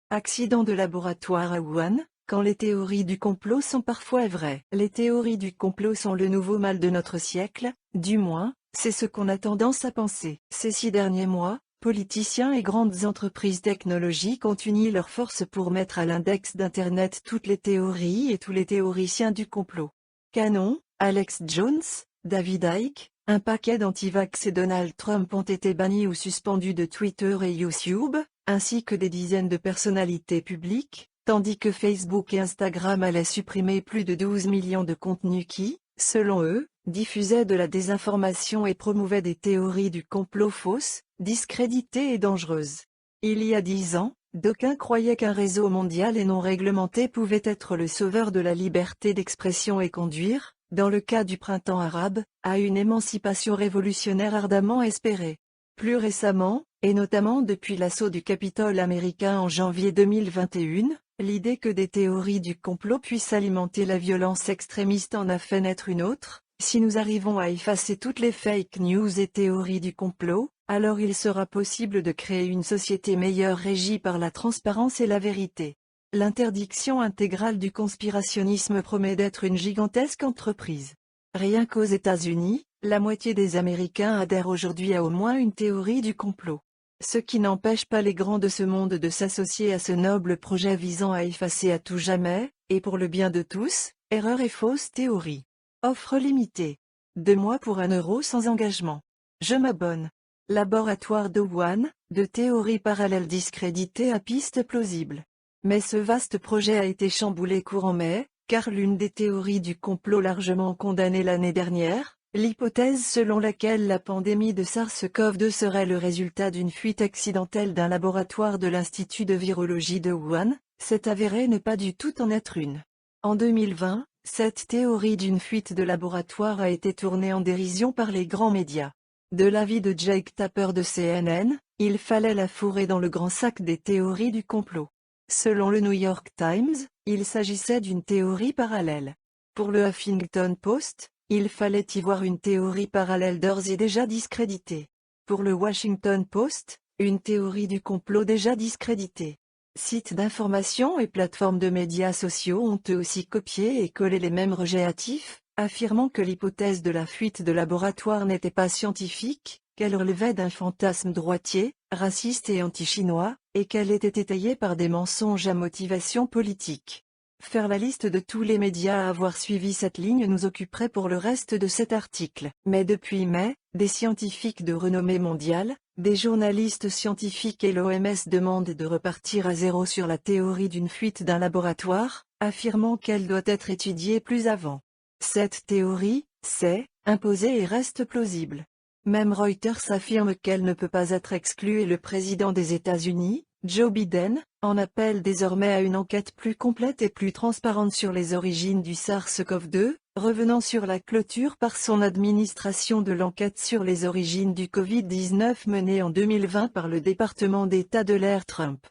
Accident de laboratoire à Wuhan, quand les théories du complot sont parfois vraies. Les théories du complot sont le nouveau mal de notre siècle, du moins, c'est ce qu'on a tendance à penser. Ces 6 derniers mois, politiciens et grandes entreprises technologiques ont uni leurs forces pour mettre à l'index d'Internet toutes les théories et tous les théoriciens du complot. Canon, Alex Jones, David Icke, un paquet d'antivax et Donald Trump ont été bannis ou suspendus de Twitter et YouTube, ainsi que des dizaines de personnalités publiques, tandis que Facebook et Instagram allaient supprimer plus de 12 millions de contenus qui, selon eux, diffusaient de la désinformation et promouvaient des théories du complot fausses, discréditées et dangereuses. Il y a 10 ans, d'aucuns croyaient qu'un réseau mondial et non réglementé pouvait être le sauveur de la liberté d'expression et conduire, dans le cas du printemps arabe, à une émancipation révolutionnaire ardemment espérée. Plus récemment, et notamment depuis l'assaut du Capitole américain en janvier 2021, l'idée que des théories du complot puissent alimenter la violence extrémiste en a fait naître une autre. Si nous arrivons à effacer toutes les fake news et théories du complot, alors il sera possible de créer une société meilleure régie par la transparence et la vérité. L'interdiction intégrale du conspirationnisme promet d'être une gigantesque entreprise. Rien qu'aux États-Unis, la moitié des Américains adhèrent aujourd'hui à au moins une théorie du complot. Ce qui n'empêche pas les grands de ce monde de s'associer à ce noble projet visant à effacer à tout jamais, et pour le bien de tous, erreurs et fausses théories. Offre limitée. 2 mois pour 1 euro sans engagement. Je m'abonne. Laboratoire de Wuhan, de théories parallèles discréditées à pistes plausibles. Mais ce vaste projet a été chamboulé courant mai, car l'une des théories du complot largement condamnée l'année dernière, l'hypothèse selon laquelle la pandémie de SARS-CoV-2 serait le résultat d'une fuite accidentelle d'un laboratoire de l'Institut de virologie de Wuhan, s'est avérée ne pas du tout en être une. En 2020, cette théorie d'une fuite de laboratoire a été tournée en dérision par les grands médias. De l'avis de Jake Tapper de CNN, il fallait la fourrer dans le grand sac des théories du complot. Selon le New York Times, il s'agissait d'une théorie parallèle. Pour le Huffington Post, il fallait y voir une théorie parallèle d'ores et déjà discréditée. Pour le Washington Post, une théorie du complot déjà discréditée. Sites d'information et plateformes de médias sociaux ont eux aussi copié et collé les mêmes rejets hâtifs, affirmant que l'hypothèse de la fuite de laboratoire n'était pas scientifique, qu'elle relevait d'un fantasme droitier, raciste et anti-chinois, et qu'elle était étayée par des mensonges à motivation politique. Faire la liste de tous les médias à avoir suivi cette ligne nous occuperait pour le reste de cet article. Mais depuis mai, des scientifiques de renommée mondiale, des journalistes scientifiques et l'OMS demandent de repartir à zéro sur la théorie d'une fuite d'un laboratoire, affirmant qu'elle doit être étudiée plus avant. Cette théorie, c'est, imposée et reste plausible. Même Reuters affirme qu'elle ne peut pas être exclue et le président des États-Unis, Joe Biden, en appelle désormais à une enquête plus complète et plus transparente sur les origines du SARS-CoV-2, revenant sur la clôture par son administration de l'enquête sur les origines du Covid-19 menée en 2020 par le département d'État de l'ère Trump.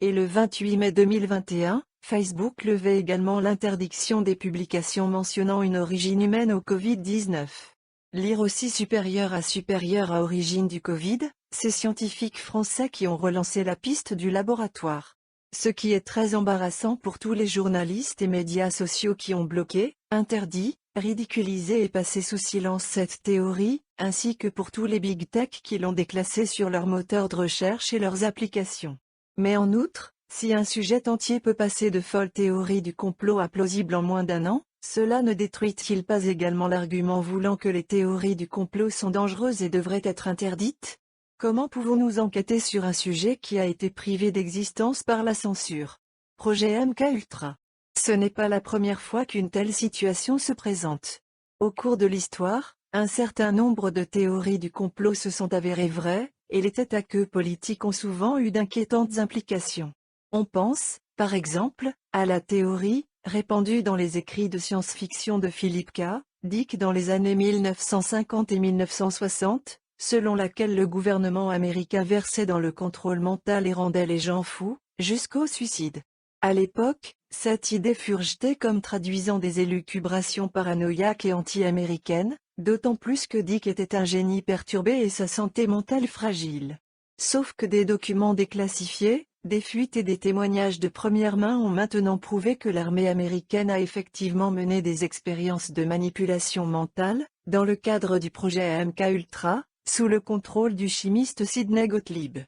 Et le 28 mai 2021, Facebook levait également l'interdiction des publications mentionnant une origine humaine au Covid-19. Lire aussi supérieur à origine du Covid, ces scientifiques français qui ont relancé la piste du laboratoire. Ce qui est très embarrassant pour tous les journalistes et médias sociaux qui ont bloqué, interdit, ridiculisé et passé sous silence cette théorie, ainsi que pour tous les big tech qui l'ont déclassée sur leurs moteurs de recherche et leurs applications. Mais en outre, si un sujet entier peut passer de folles théories du complot à plausible en moins d'1 an, cela ne détruit-il pas également l'argument voulant que les théories du complot sont dangereuses et devraient être interdites? Comment pouvons-nous enquêter sur un sujet qui a été privé d'existence par la censure? Projet MKUltra. Ce n'est pas la première fois qu'une telle situation se présente. Au cours de l'histoire, un certain nombre de théories du complot se sont avérées vraies, et les têtes à queue politiques ont souvent eu d'inquiétantes implications. On pense, par exemple, à la théorie, répandue dans les écrits de science-fiction de Philip K. Dick dans les années 1950 et 1960, selon laquelle le gouvernement américain versait dans le contrôle mental et rendait les gens fous, jusqu'au suicide. À l'époque, cette idée fut rejetée comme traduisant des élucubrations paranoïaques et anti-américaines, d'autant plus que Dick était un génie perturbé et sa santé mentale fragile. Sauf que des documents déclassifiés, Des fuites et des témoignages de première main ont maintenant prouvé que l'armée américaine a effectivement mené des expériences de manipulation mentale, dans le cadre du projet MK Ultra, sous le contrôle du chimiste Sidney Gottlieb.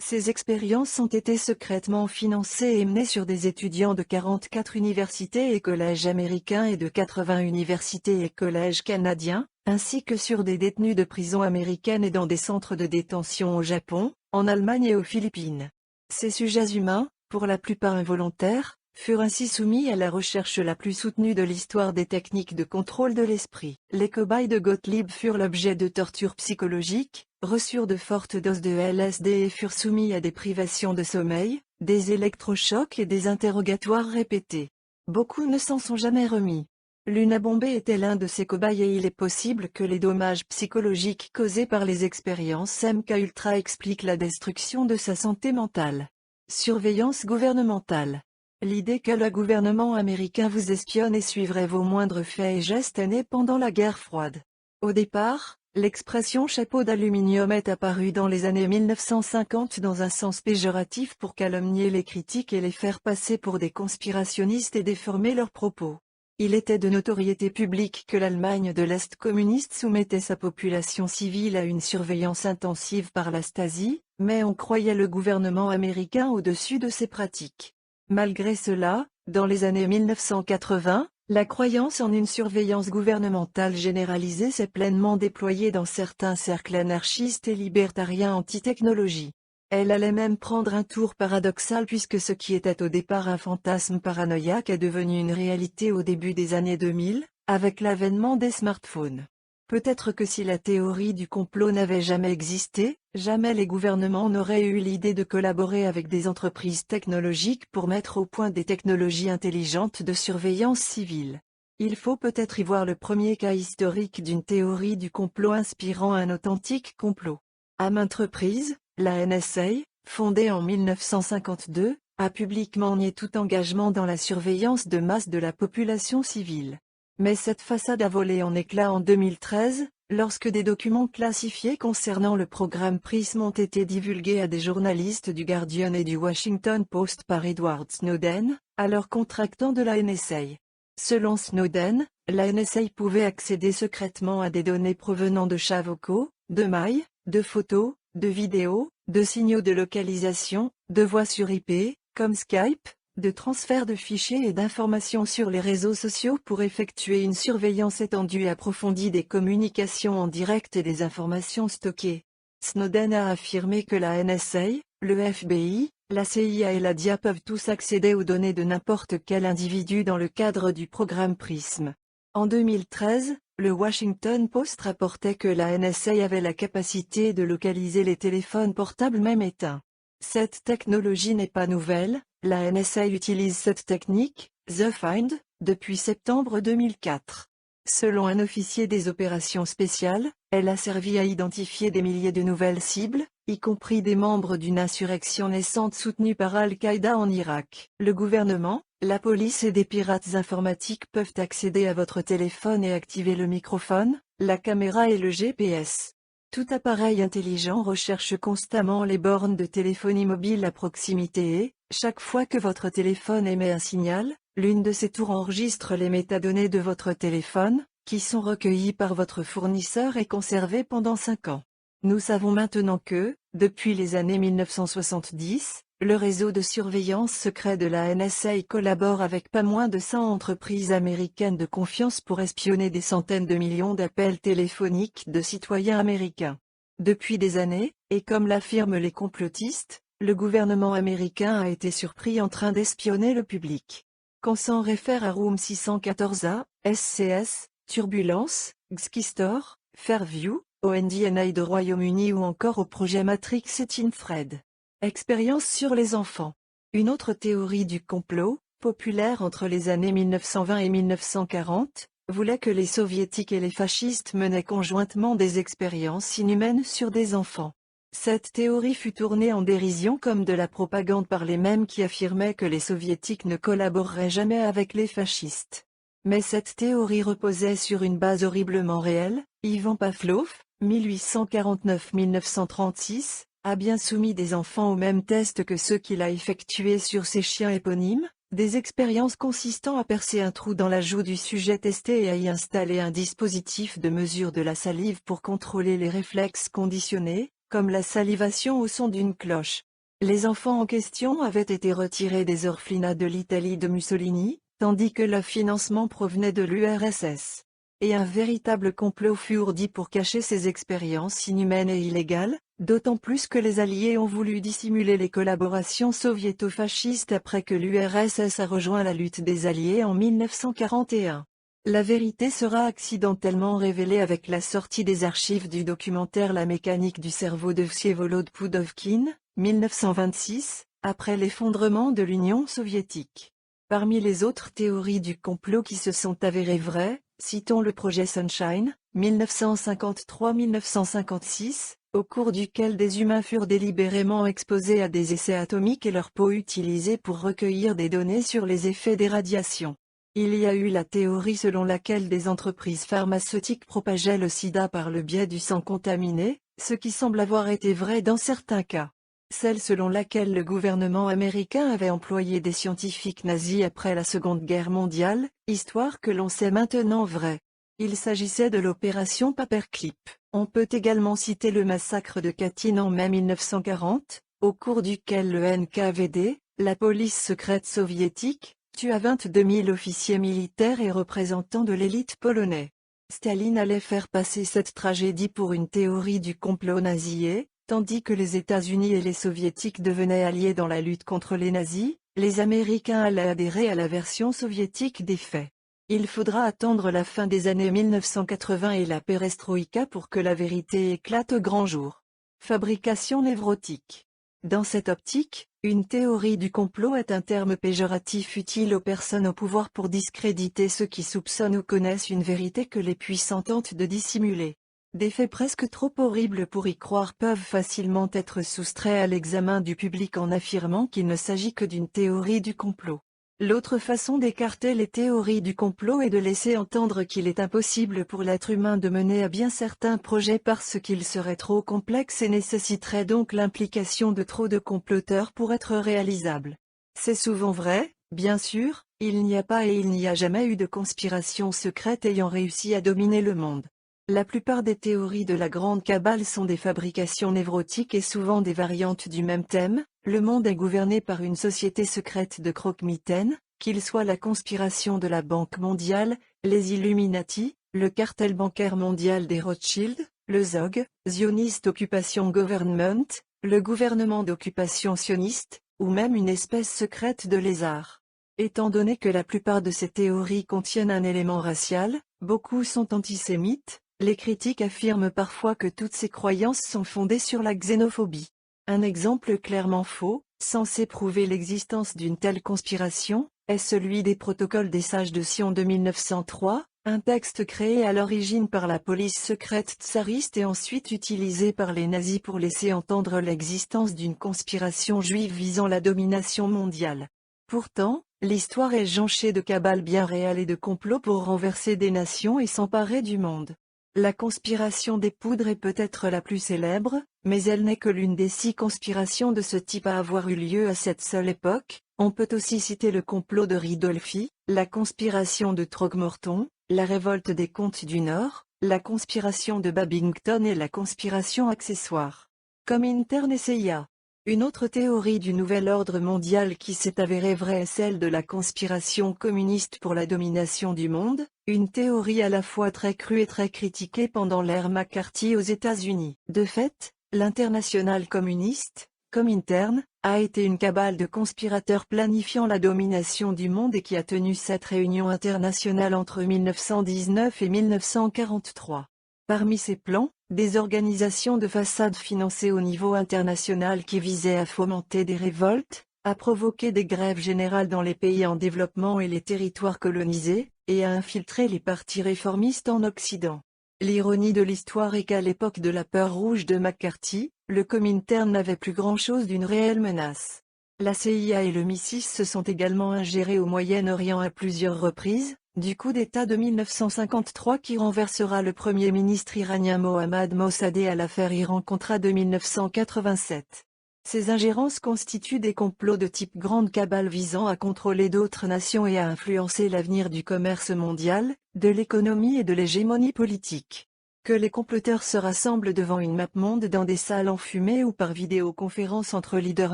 Ces expériences ont été secrètement financées et menées sur des étudiants de 44 universités et collèges américains et de 80 universités et collèges canadiens, ainsi que sur des détenus de prisons américaines et dans des centres de détention au Japon, en Allemagne et aux Philippines. Ces sujets humains, pour la plupart involontaires, furent ainsi soumis à la recherche la plus soutenue de l'histoire des techniques de contrôle de l'esprit. Les cobayes de Gottlieb furent l'objet de tortures psychologiques, reçurent de fortes doses de LSD et furent soumis à des privations de sommeil, des électrochocs et des interrogatoires répétés. Beaucoup ne s'en sont jamais remis. Luna Bombay était l'un de ces cobayes et il est possible que les dommages psychologiques causés par les expériences MK Ultra expliquent la destruction de sa santé mentale. Surveillance gouvernementale. L'idée que le gouvernement américain vous espionne et suivrait vos moindres faits et gestes est née pendant la guerre froide. Au départ, l'expression chapeau d'aluminium est apparue dans les années 1950 dans un sens péjoratif pour calomnier les critiques et les faire passer pour des conspirationnistes et déformer leurs propos. Il était de notoriété publique que l'Allemagne de l'Est communiste soumettait sa population civile à une surveillance intensive par la Stasi, mais on croyait le gouvernement américain au-dessus de ces pratiques. Malgré cela, dans les années 1980, la croyance en une surveillance gouvernementale généralisée s'est pleinement déployée dans certains cercles anarchistes et libertariens anti-technologie. Elle allait même prendre un tour paradoxal puisque ce qui était au départ un fantasme paranoïaque est devenu une réalité au début des années 2000, avec l'avènement des smartphones. Peut-être que si la théorie du complot n'avait jamais existé, jamais les gouvernements n'auraient eu l'idée de collaborer avec des entreprises technologiques pour mettre au point des technologies intelligentes de surveillance civile. Il faut peut-être y voir le premier cas historique d'une théorie du complot inspirant un authentique complot. À maintes reprises, la NSA, fondée en 1952, a publiquement nié tout engagement dans la surveillance de masse de la population civile. Mais cette façade a volé en éclats en 2013, lorsque des documents classifiés concernant le programme PRISM ont été divulgués à des journalistes du Guardian et du Washington Post par Edward Snowden, alors contractant de la NSA. Selon Snowden, la NSA pouvait accéder secrètement à des données provenant de chats vocaux, de mails, de photos, de vidéos, de signaux de localisation, de voix sur IP, comme Skype, de transfert de fichiers et d'informations sur les réseaux sociaux pour effectuer une surveillance étendue et approfondie des communications en direct et des informations stockées. Snowden a affirmé que la NSA, le FBI, la CIA et la DIA peuvent tous accéder aux données de n'importe quel individu dans le cadre du programme PRISM. En 2013, le Washington Post rapportait que la NSA avait la capacité de localiser les téléphones portables même éteints. Cette technologie n'est pas nouvelle, la NSA utilise cette technique, The Find, depuis septembre 2004. Selon un officier des opérations spéciales, elle a servi à identifier des milliers de nouvelles cibles, y compris des membres d'une insurrection naissante soutenue par Al-Qaïda en Irak. Le gouvernement, la police et des pirates informatiques peuvent accéder à votre téléphone et activer le microphone, la caméra et le GPS. Tout appareil intelligent recherche constamment les bornes de téléphonie mobile à proximité et, chaque fois que votre téléphone émet un signal, l'une de ces tours enregistre les métadonnées de votre téléphone, qui sont recueillies par votre fournisseur et conservées pendant 5 ans. Nous savons maintenant que, depuis les années 1970, le réseau de surveillance secret de la NSA collabore avec pas moins de 100 entreprises américaines de confiance pour espionner des centaines de millions d'appels téléphoniques de citoyens américains. Depuis des années, et comme l'affirment les complotistes, le gouvernement américain a été surpris en train d'espionner le public. Qu'on s'en réfère à Room 614A, SCS, Turbulence, Xkeystore, Fairview, ONDNI de Royaume-Uni ou encore au projet Matrix et Infrared. Expérience sur les enfants. Une autre théorie du complot, populaire entre les années 1920 et 1940, voulait que les soviétiques et les fascistes menaient conjointement des expériences inhumaines sur des enfants. Cette théorie fut tournée en dérision comme de la propagande par les mêmes qui affirmaient que les soviétiques ne collaboreraient jamais avec les fascistes. Mais cette théorie reposait sur une base horriblement réelle. Ivan Pavlov, 1849-1936, a bien soumis des enfants aux mêmes tests que ceux qu'il a effectués sur ses chiens éponymes, des expériences consistant à percer un trou dans la joue du sujet testé et à y installer un dispositif de mesure de la salive pour contrôler les réflexes conditionnés, comme la salivation au son d'une cloche. Les enfants en question avaient été retirés des orphelinats de l'Italie de Mussolini, tandis que le financement provenait de l'URSS. Et un véritable complot fut ourdi pour cacher ces expériences inhumaines et illégales, d'autant plus que les Alliés ont voulu dissimuler les collaborations soviéto-fascistes après que l'URSS a rejoint la lutte des Alliés en 1941. La vérité sera accidentellement révélée avec la sortie des archives du documentaire La mécanique du cerveau de Vsevolod Pudovkin, 1926, après l'effondrement de l'Union soviétique. Parmi les autres théories du complot qui se sont avérées vraies, citons le projet Sunshine, 1953-1956, au cours duquel des humains furent délibérément exposés à des essais atomiques et leur peau utilisée pour recueillir des données sur les effets des radiations. Il y a eu la théorie selon laquelle des entreprises pharmaceutiques propageaient le sida par le biais du sang contaminé, ce qui semble avoir été vrai dans certains cas. Celle selon laquelle le gouvernement américain avait employé des scientifiques nazis après la Seconde Guerre mondiale, histoire que l'on sait maintenant vraie. Il s'agissait de l'opération Paperclip. On peut également citer le massacre de Katyn en mai 1940, au cours duquel le NKVD, la police secrète soviétique, tua 22 000 officiers militaires et représentants de l'élite polonais. Staline allait faire passer cette tragédie pour une théorie du complot nazi et, tandis que les États-Unis et les Soviétiques devenaient alliés dans la lutte contre les nazis, les Américains allaient adhérer à la version soviétique des faits. Il faudra attendre la fin des années 1980 et la perestroïka pour que la vérité éclate au grand jour. Fabrication névrotique. Dans cette optique, une théorie du complot est un terme péjoratif utile aux personnes au pouvoir pour discréditer ceux qui soupçonnent ou connaissent une vérité que les puissants tentent de dissimuler. Des faits presque trop horribles pour y croire peuvent facilement être soustraits à l'examen du public en affirmant qu'il ne s'agit que d'une théorie du complot. L'autre façon d'écarter les théories du complot est de laisser entendre qu'il est impossible pour l'être humain de mener à bien certains projets parce qu'ils seraient trop complexes et nécessiteraient donc l'implication de trop de comploteurs pour être réalisables. C'est souvent vrai, bien sûr, il n'y a pas et il n'y a jamais eu de conspiration secrète ayant réussi à dominer le monde. La plupart des théories de la Grande Cabale sont des fabrications névrotiques et souvent des variantes du même thème. Le monde est gouverné par une société secrète de croque-mitaines, qu'il soit la conspiration de la Banque mondiale, les Illuminati, le cartel bancaire mondial des Rothschild, le ZOG, Zionist Occupation Government, le gouvernement d'occupation sioniste, ou même une espèce secrète de lézard. Étant donné que la plupart de ces théories contiennent un élément racial, beaucoup sont antisémites. Les critiques affirment parfois que toutes ces croyances sont fondées sur la xénophobie. Un exemple clairement faux, censé prouver l'existence d'une telle conspiration, est celui des protocoles des sages de Sion de 1903, un texte créé à l'origine par la police secrète tsariste et ensuite utilisé par les nazis pour laisser entendre l'existence d'une conspiration juive visant la domination mondiale. Pourtant, l'histoire est jonchée de cabales bien réelles et de complots pour renverser des nations et s'emparer du monde. La conspiration des poudres est peut-être la plus célèbre, mais elle n'est que l'une des 6 conspirations de ce type à avoir eu lieu à cette seule époque. On peut aussi citer le complot de Ridolfi, la conspiration de Throgmorton, la révolte des comtes du Nord, la conspiration de Babington et la conspiration accessoire. Comintern et CIA. Une autre théorie du nouvel ordre mondial qui s'est avérée vraie est celle de la conspiration communiste pour la domination du monde, une théorie à la fois très crue et très critiquée pendant l'ère McCarthy aux États-Unis. De fait, l'Internationale communiste, Comintern, a été une cabale de conspirateurs planifiant la domination du monde et qui a tenu cette réunion internationale entre 1919 et 1943. Parmi ces plans, des organisations de façade financées au niveau international qui visaient à fomenter des révoltes, à provoquer des grèves générales dans les pays en développement et les territoires colonisés, et à infiltrer les partis réformistes en Occident. L'ironie de l'histoire est qu'à l'époque de la peur rouge de McCarthy, le Comintern n'avait plus grand-chose d'une réelle menace. La CIA et le MI6 se sont également ingérés au Moyen-Orient à plusieurs reprises, du coup d'État de 1953 qui renversera le premier ministre iranien Mohammad Mossadegh à l'affaire Iran-Contra de 1987. Ces ingérences constituent des complots de type grande cabale visant à contrôler d'autres nations et à influencer l'avenir du commerce mondial, de l'économie et de l'hégémonie politique. Que les comploteurs se rassemblent devant une map monde dans des salles enfumées ou par vidéoconférence entre leaders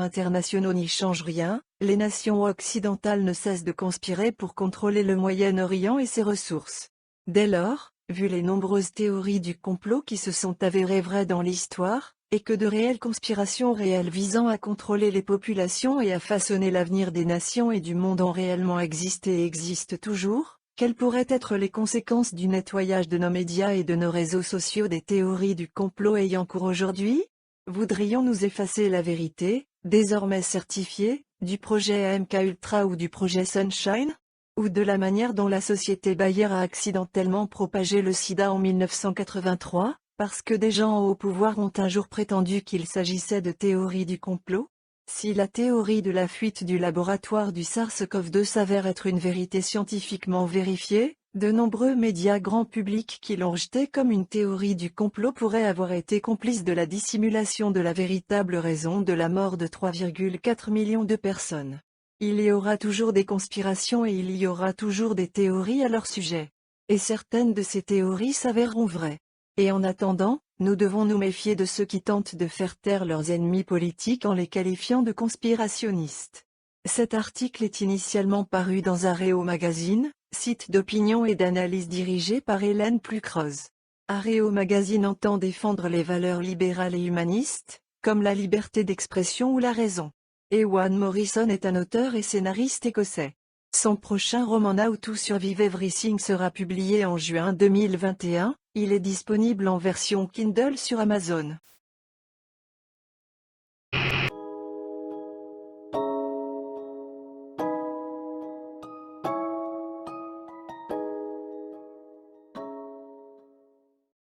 internationaux n'y change rien, les nations occidentales ne cessent de conspirer pour contrôler le Moyen-Orient et ses ressources. Dès lors, vu les nombreuses théories du complot qui se sont avérées vraies dans l'histoire, et que de réelles conspirations réelles visant à contrôler les populations et à façonner l'avenir des nations et du monde ont réellement existé et existent toujours, quelles pourraient être les conséquences du nettoyage de nos médias et de nos réseaux sociaux des théories du complot ayant cours aujourd'hui? Voudrions-nous effacer la vérité, désormais certifiée, du projet MK Ultra ou du projet Sunshine? Ou de la manière dont la société Bayer a accidentellement propagé le sida en 1983, parce que des gens au pouvoir ont un jour prétendu qu'il s'agissait de théorie du complot? Si la théorie de la fuite du laboratoire du SARS-CoV-2 s'avère être une vérité scientifiquement vérifiée, de nombreux médias grand public qui l'ont rejetée comme une théorie du complot pourraient avoir été complices de la dissimulation de la véritable raison de la mort de 3,4 millions de personnes. Il y aura toujours des conspirations et il y aura toujours des théories à leur sujet. Et certaines de ces théories s'avéreront vraies. Et en attendant, nous devons nous méfier de ceux qui tentent de faire taire leurs ennemis politiques en les qualifiant de conspirationnistes. Cet article est initialement paru dans Areo Magazine, site d'opinion et d'analyse dirigé par Hélène Plucrose. Areo Magazine entend défendre les valeurs libérales et humanistes, comme la liberté d'expression ou la raison. Ewan Morrison est un auteur et scénariste écossais. Son prochain roman How to Survive Everything sera publié en juin 2021, il est disponible en version Kindle sur Amazon.